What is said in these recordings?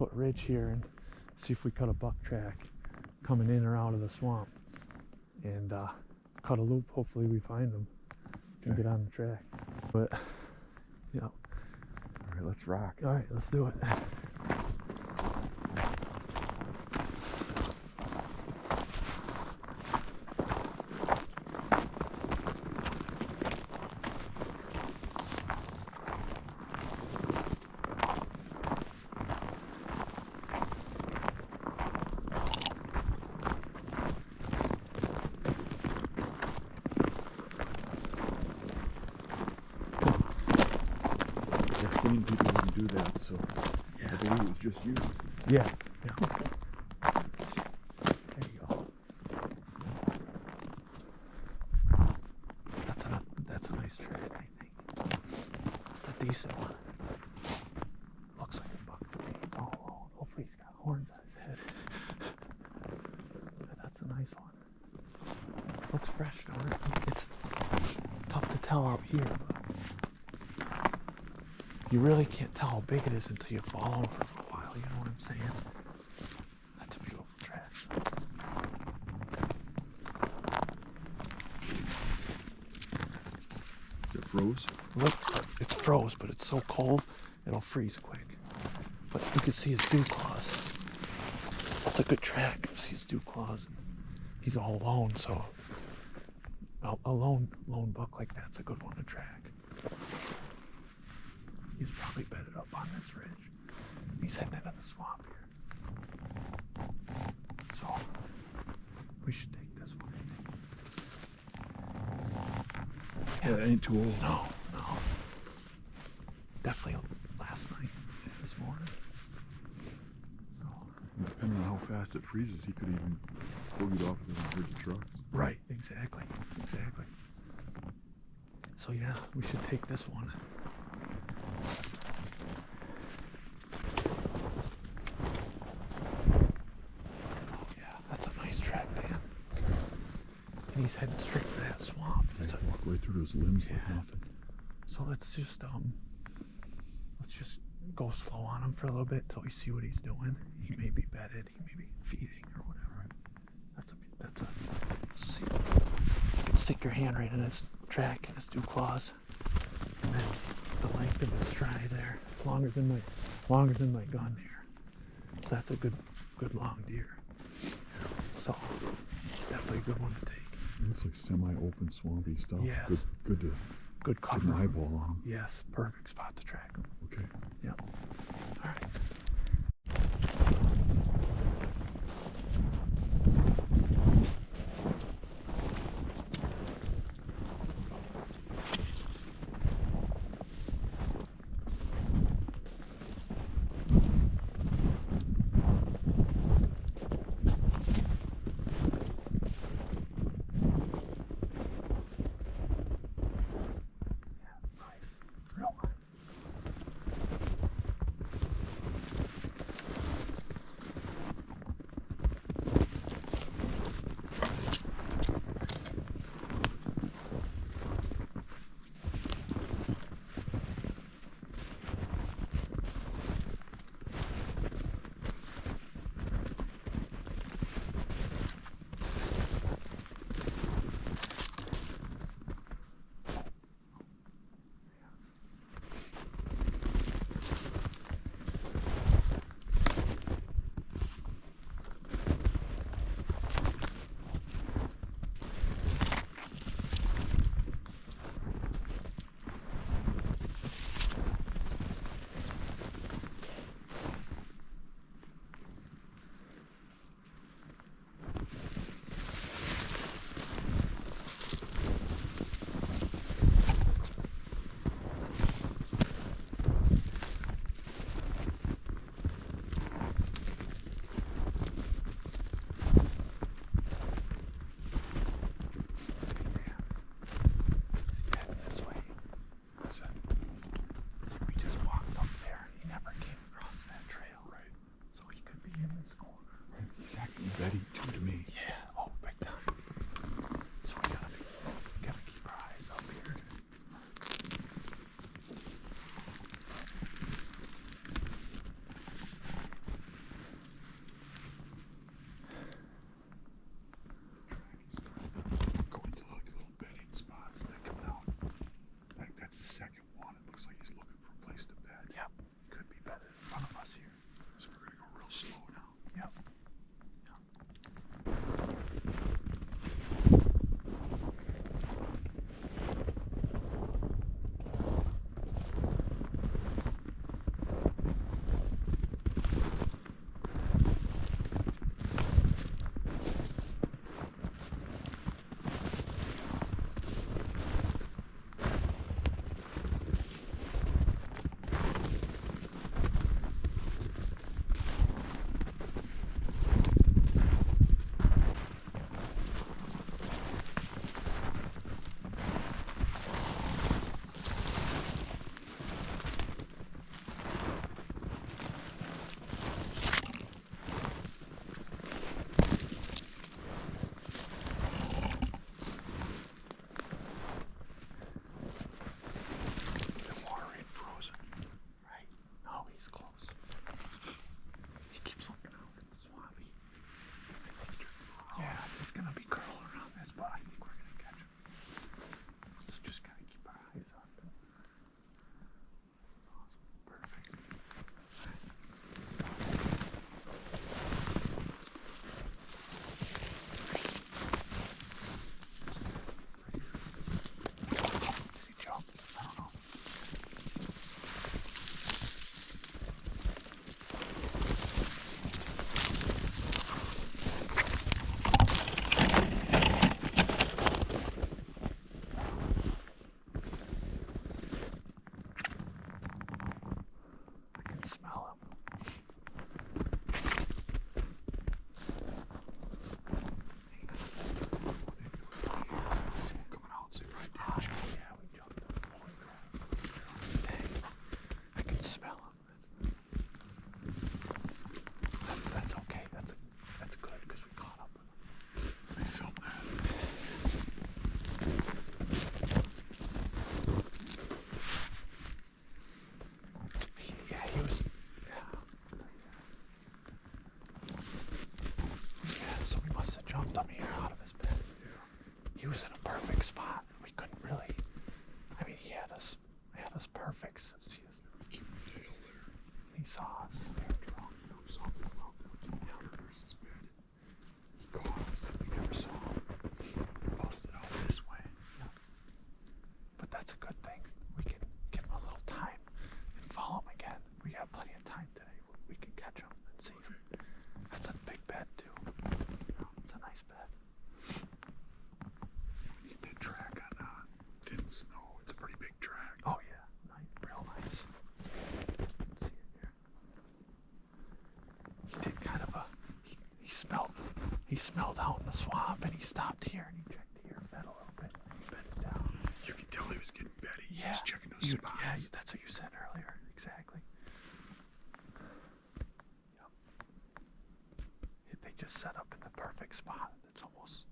foot ridge here and see if we cut a buck track coming in or out of the swamp, and cut a loop. Hopefully we find them and get on the track. But yeah. All right, let's rock. All right, let's do it. I've seen people who do that, so Yeah. I believe it was just you. Yes. Yeah. There you go. That's a nice track, I think. It's a decent one. Looks like a buck to me. Oh, hopefully he's got horns on his head. But that's a nice one. Looks fresh, don't it? It's tough to tell out here, but you really can't tell how big it is until you fall over for a while, you know what I'm saying? That's a beautiful track. Is it froze? Look, it's froze, but it's so cold, it'll freeze quick. But you can see his dew claws. That's a good track. You can see his dew claws. He's all alone, so a lone buck like that's a good one to track. He's probably bedded up on this ridge. He's heading into the swamp here. So we should take this one, I think. Yeah, it ain't too old. No. Definitely last night, this morning. So, Depending on how fast it freezes, he could even boogie off of the bridge of trucks. right, exactly. So yeah, we should take this one. Oh yeah, that's a nice track, man. And he's heading straight for that swamp. They walk right through those limbs like Yeah. nothing. So let's just go slow on him for a little bit till we see what he's doing. He may be bedded, he may be feeding or whatever. That's a see. You can stick your hand right in his track and his dew claws, and then the length of his stride there. It's longer than my gun here. So that's a good long deer. So definitely a good one to take. It looks like semi-open, swampy stuff. Yes. Good to Good get an cover. eyeball on him. Yes, perfect spot to track him. Okay. Yep. All right. Nice. Real nice. Betty too to me. Yeah, oh, big time. So we gotta keep our eyes up here. See, that's a big bed too. It's a nice bed. Get that track on thin snow. It's a pretty big track. Oh yeah, real nice. Let's see it here. He did kind of a. He smelled out in the swamp, and he stopped here and he checked here, fed a little bit, and he bedded down. You can tell he was getting bedded. He Yeah, was checking those spots. Yeah, that's what you said earlier. Exactly. Yep. They just set up in the perfect spot. It's almost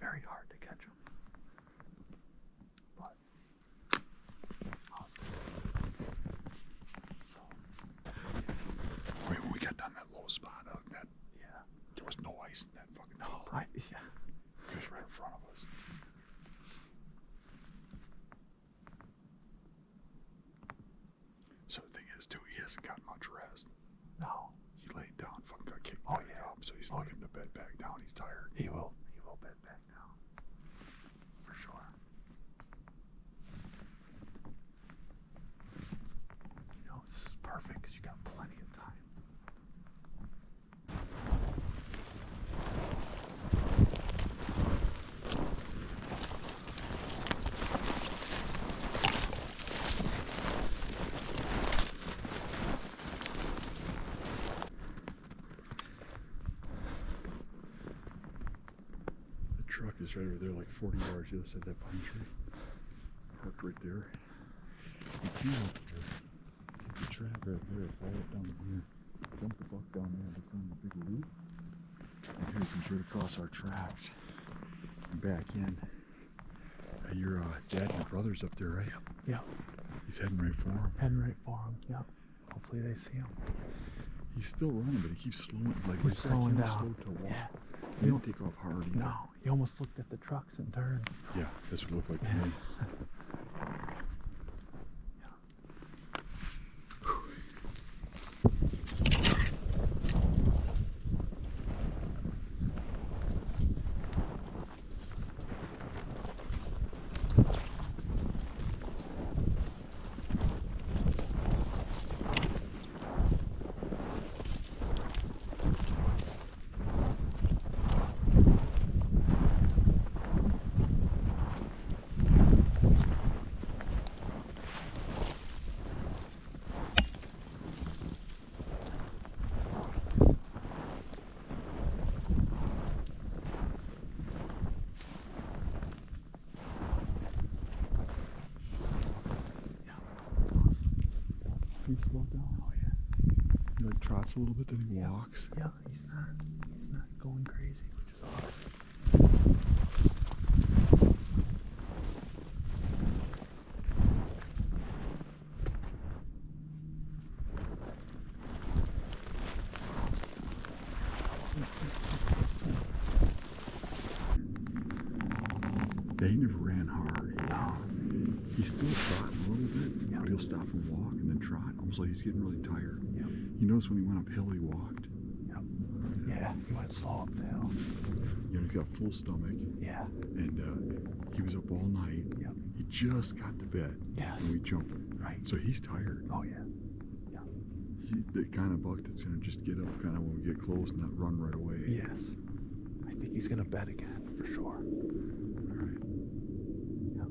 very hard to catch them. But awesome. So. Wait, when we got down that low spot, that Yeah. there was no ice in that fucking No, footprint. yeah. It was right in front of us. So the thing is, too, he hasn't gotten much rest. No. He laid down, fucking got kicked Oh, back yeah. up, so he's Oh, looking to bed back down. He's tired. He will bed back down. For sure. You know, this is perfect because you got plenty of time. The truck is right over there, like 40 yards the other side of that pine tree. Parked right there. The key up there. Get the track right there. Follow it down here. Dump the buck down there. It's on the big loop. And here it comes right across our tracks. And back in. Your dad and your brother's up there, right? Yep. He's heading right for him. Heading right for him. Yep. Hopefully they see him. He's still running, but he keeps slowing. Like Keeps slowing down. Slow to walk. Yeah. He don't take off hard either. No. He almost looked at the trucks and turned. Yeah, that's what it looked like to me. He slowed down. Oh yeah. He like trots a little bit, then he walks. Yeah, he's not going crazy, which is awesome. Yeah, he never ran hard. No. He's still trotting a little bit, but he'll stop and walk and then trot, almost like he's getting really tired. Yep. You notice when he went uphill, he walked. Yep. Yeah, he went slow up the hill. You know, he's got full stomach, Yeah. and he was up all night. Yep. He just got to bed Yes. when we jumped. Right. So he's tired. Oh yeah. He's the kind of buck that's going to just get up kind of when we get close and not run right away. Yes. I think he's gonna bet again for sure. All right. Yep.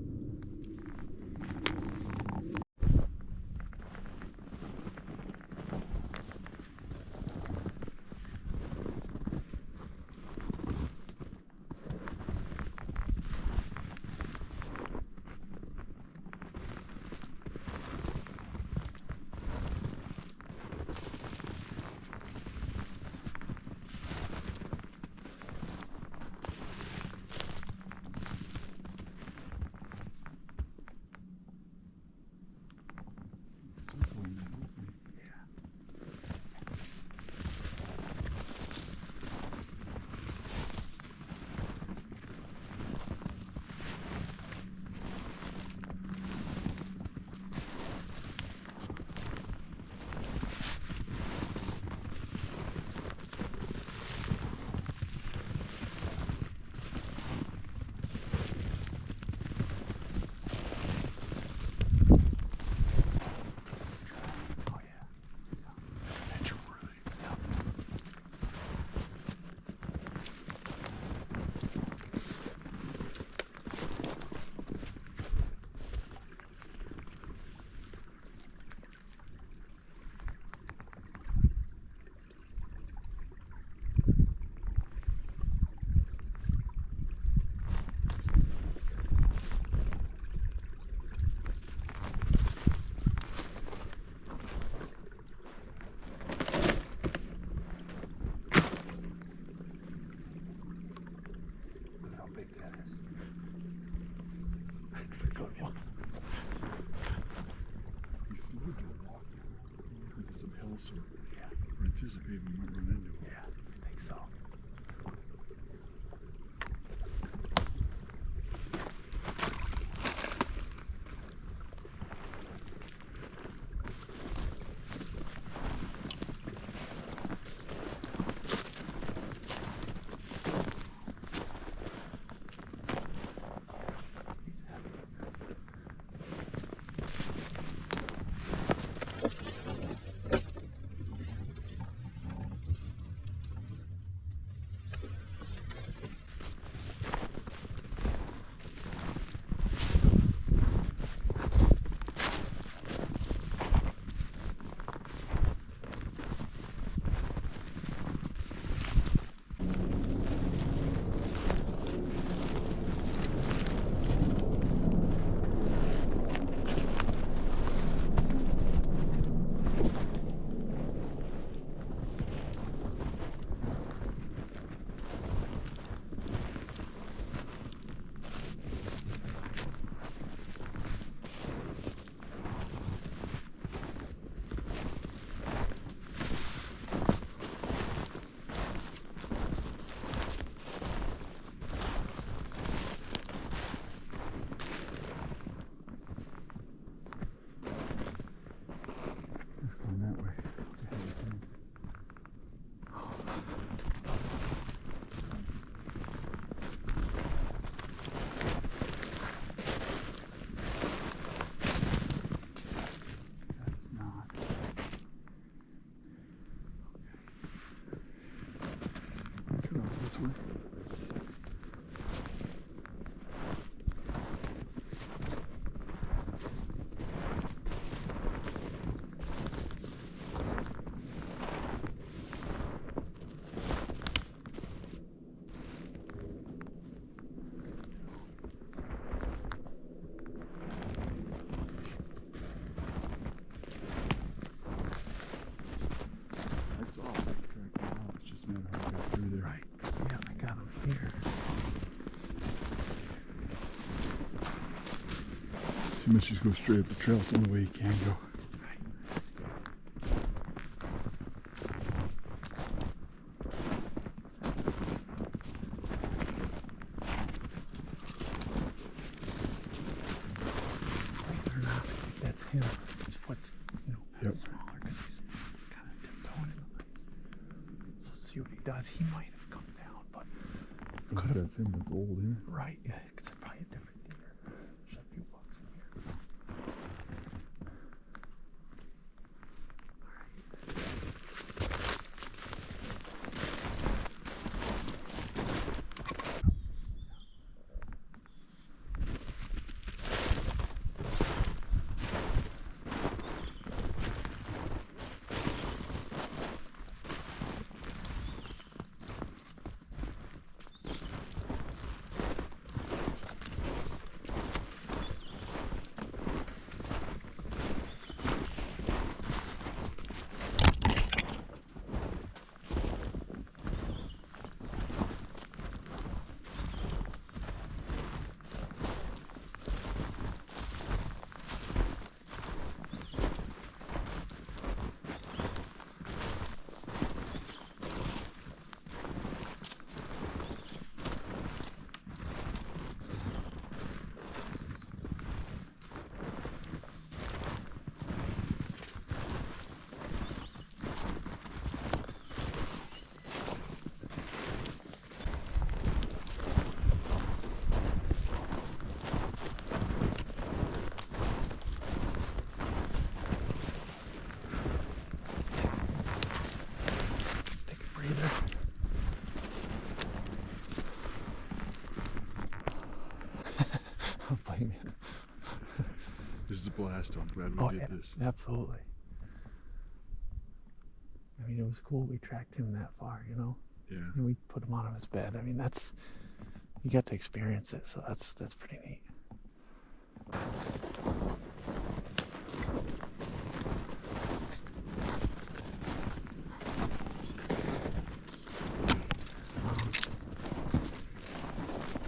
anticipate we might run into it. Yeah, I think so. It's going that way. What the hell is that? That is not. Cut off this way. I saw it. Track it out. It's just a matter of how I got through there. Right. Yeah, I got him here. Too much just go straight up the trail. It's the only way you can go. Believe it or not, I think that's him. His foot's, Yep. smaller because he's kind of tiptoeing in the ice. So let's see what he does. He might have come down, but Could have. That's him. That's old, isn't it? right, yeah, it's probably a different deer. There's a few bucks in here. Take a breather. I'm blaming him. This is a blast. I'm glad we did this. Absolutely. I mean, it was cool we tracked him that far, Yeah. and we put him out of his bed. I mean, you got to experience it, so that's pretty neat.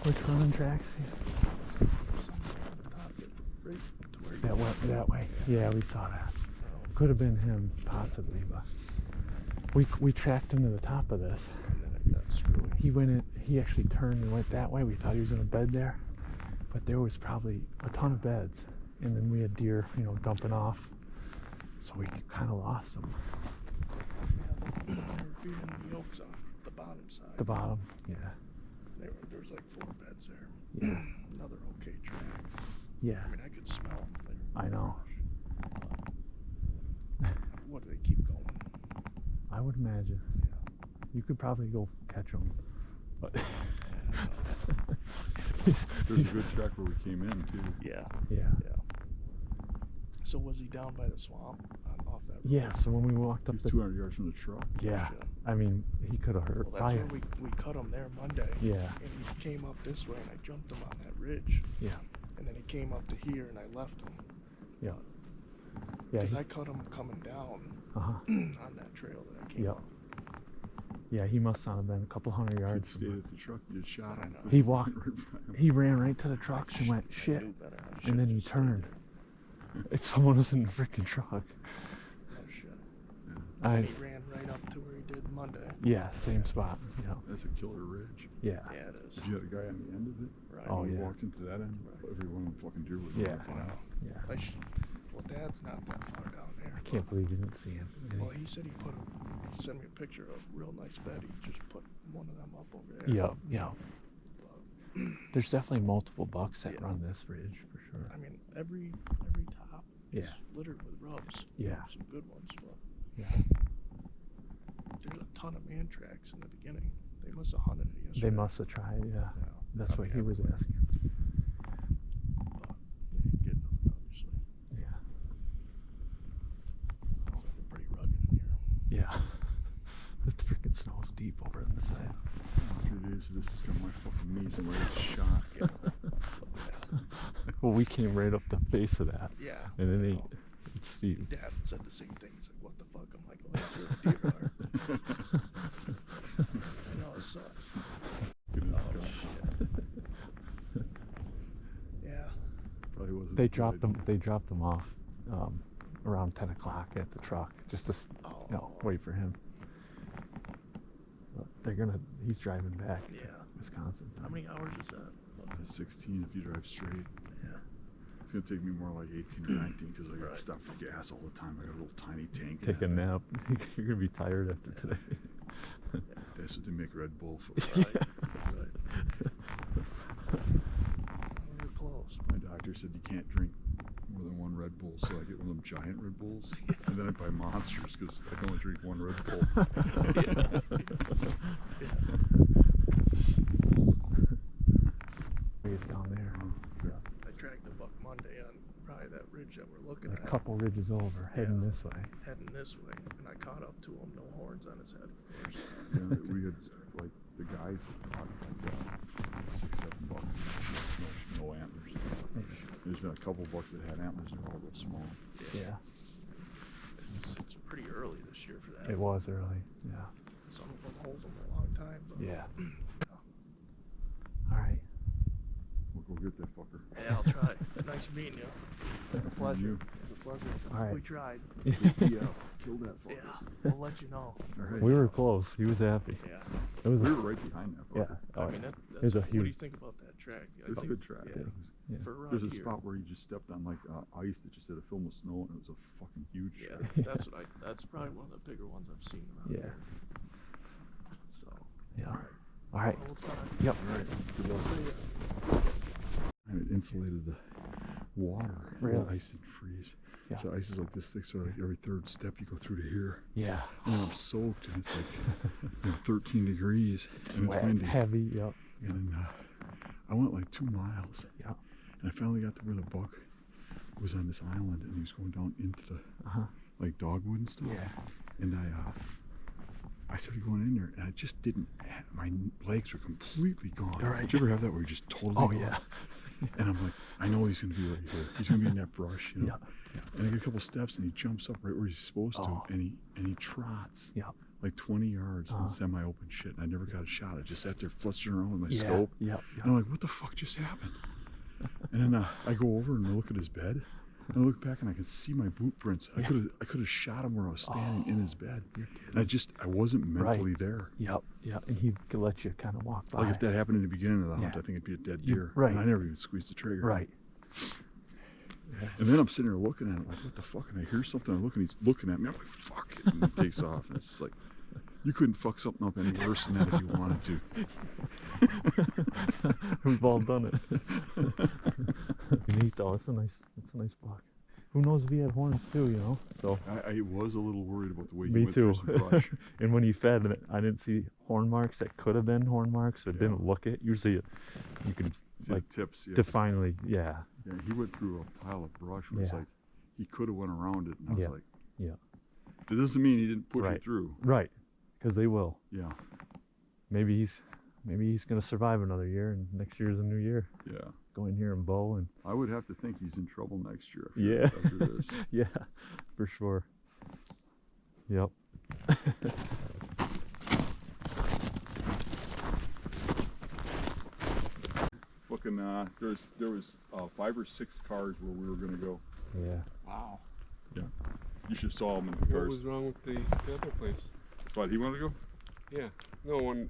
Which running tracks? Right to where That way. Yeah, we saw that. Could have been him, possibly, but We tracked him to the top of this. And then it got screwy. He went in. He actually turned and went that way. We thought he was in a bed there, but there was probably a ton of beds, and then we had deer, you know, dumping off. So we kind of lost him. They were feeding the yolks off the bottom side. The bottom, yeah. There was like 4 beds there. Yeah. Another okay track. Yeah. I mean, I could smell them. I know. What do they keep going? I would imagine. Yeah. You could probably go catch them. But There's a good track where we came in too. Yeah. Yeah. Yeah. So was he down by the swamp off that road? Yeah, so when we walked up He's the 200 yards from the truck. yeah, shit. I mean, he could have hurt Well, that's fire. where we cut him there Monday. Yeah. And he came up this way, and I jumped him on that ridge. Yeah. And then he came up to here, and I left him. Yeah. Yeah. Because I cut him coming down Uh-huh. on that trail that I came Yeah. up. Yeah, he must not have been a couple hundred If yards. you'd from stayed the- at the truck, you'd shot him. He walked- Right by him. He ran right to the trucks and went, I shit. knew better. I And should've then he just stayed turned. there. If someone was in the freaking truck. Oh, shit. I, And he ran right up to where he did Monday. yeah, same spot. Yeah. That's a killer ridge. Yeah. Yeah, it is. If you had a guy on the end of it, Right. Oh, when we yeah. walked into that end, Right. every one of them fucking deer would Yeah. You know. Yeah. Well, Dad's not that far down there. I can't believe you didn't see him. Well, he said he sent me a picture of a real nice bed. He just put one of them up over there. Yeah, yeah. There's definitely multiple bucks that Yeah. run this ridge for sure. I mean, every top is Yeah. littered with rubs. Yeah. Some good ones, but Yeah. there's a ton of man tracks in the beginning. They must have hunted it yesterday. They must have tried, yeah. Yeah. That's what he was Everywhere. asking. But they didn't get nothing, obviously. Yeah. So they're pretty rugged in here. Yeah. The freaking snow's deep over on the side. 3 days of this has got my fucking knees and legs shot. Yeah. Well, we came right up the face of that. Yeah. And then I they, know. it's steep. Dad said the same thing. He's like, what the fuck? I'm like, well, that's where the deer are. I know, it sucks. Goodness Oh, gracious. shit. Yeah. Probably wasn't They good. dropped them off around 10 o'clock at the truck just to Oh. wait for him. But he's driving back to Yeah. Wisconsin. How many hours is that? 16 if you drive straight. Yeah. It's gonna take me more like 18 or 19 because I gotta Right. stop for gas all the time. I got a little tiny tank. in Take a that thing. nap. You're gonna be tired after today. That's what they make Red Bull for. Right. Right. We were close. My doctor said you can't drink more than 1 Red Bull, so I get one of them giant Red Bulls, and then I buy monsters because I can only drink 1 Red Bull. He's down there. I tracked the buck Monday on probably that ridge that we're looking A at. couple ridges over, heading Yeah. this way. Heading this way, and I caught up to him. No horns on his head, of course. Yeah, we had like the guys had caught like 6, 7 bucks, no antlers. There's been a couple bucks that had antlers, and they're all real small. Yeah. It's pretty early this year for that. It was early. Yeah. Some of them hold them a long time. But Yeah. All right. We'll go get that fucker. Yeah, I'll try. Nice meeting you. A pleasure. You. It was a pleasure. All right. We tried. Yeah, kill that fucker. Yeah, we'll let you know. All right. We were close. He was happy. Yeah. It was. We were right behind that Yeah. fucker. Oh, I mean, yeah. that's It was a what do you huge. think about that track? I It's a think- good track. Yeah. Yeah. For around There's a here. spot where you just stepped on like ice that just had a film of snow, and it was a fucking huge Yeah, track. that's what that's probably one of the bigger ones I've seen around Yeah. here. So, Yeah. all right. All right. We'll try. Yep. All right. Good luck. See ya. I had insulated the water. Really? The ice didn't freeze. Yeah. So ice is like this thick, so like every 3rd step you go through to here. Yeah. And I'm soaked, and it's like 13 degrees, and it's Wet, windy. heavy. Yep. And I went like 2 miles, Yep. and I finally got to where the buck was on this island, and he was going down into the Uh-huh. like dogwood and stuff. Yeah. And I started going in there, and I just didn't. My legs were completely gone. You're right. Did you ever have that where you're just totally Oh gone? yeah. And I'm like, I know he's gonna be right here. He's gonna be in that brush, you know. Yeah. And I get a couple steps, and he jumps up right where he's supposed to, Oh. and he trots Yeah. like 20 yards Uh-huh. in semi-open shit. And I never got a shot. I just sat there fluttering around with my Yeah. scope. Yep. And I'm like, what the fuck just happened? And then I go over and look at his bed, And I look back and I can see my boot prints. I could have shot him where I was standing in his bed. And I wasn't mentally there. Yep. And he could let you kind of walk by. Like if that happened in the beginning of the hunt, Yeah. I think it'd be a dead deer. Right. And I never even squeezed the trigger. Right. And then I'm sitting there looking at him like, what the fuck? And I hear something. I look and he's looking at me. I'm like, fuck it. And he takes off. And it's just like, you couldn't fuck something up any worse than that if you wanted to. We've all done it. Neat though. It's a nice buck. Who knows if he had horns too, you know? So I was a little worried about the way he me went too. through some brush. And when he fed, I didn't see horn marks that could have been horn marks. It didn't look it. Usually, you can See like the tips. Yeah. definitely, yeah. Yeah, he went through a pile of brush where it's Yeah. like he could have went around it, and I was Yeah. like, Yeah. that doesn't mean he didn't push Right. it through. Right, because they will. Yeah, Maybe he's gonna survive another year, and next year's a new year. yeah. Go in here and bow and I would have to think he's in trouble next year. Yeah. After this. yeah, for sure. Yep. Fucking, there was 5 or 6 cars where we were gonna go. Yeah. Wow. You should have saw him in the What cars. was wrong with the other place? Spot he wanted to go? Yeah. No, when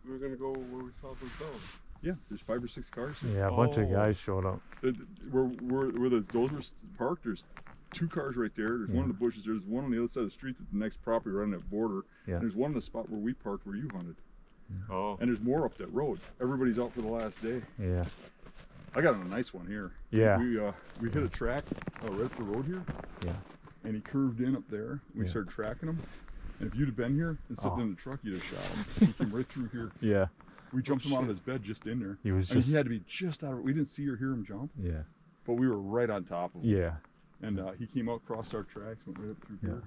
we were gonna go where we saw those dogs. Yeah, there's 5 or 6 cars. Yeah, a bunch of Oh. guys showed up. Where the those were parked, there's 2 cars right there. There's one in the bushes. There's one on the other side of the street at the next property right on that border. Yeah. And there's one in the spot where we parked where you hunted. Oh. And there's more up that road. Everybody's out for the last day. Yeah. I got on a nice one here. Yeah. We hit a track right up the road here, Yeah. and he curved in up there. We Yeah. started tracking him. And if you'd have been here and sitting Oh. in the truck, you'd have shot him. He came right through here. Yeah. We jumped him out of his bed just in there. He was I mean, just. he had to be just out of. We didn't see or hear him jump, Yeah. but we were right on top of him. Yeah. And he came out, crossed our tracks, went right up through here,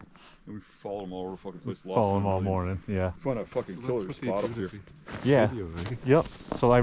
and we followed him all over the fucking place. Lost Follow him all really. morning. Yeah. Found a fucking So that's killer what they spot do up to here. the Yeah. video, right? Yep. So I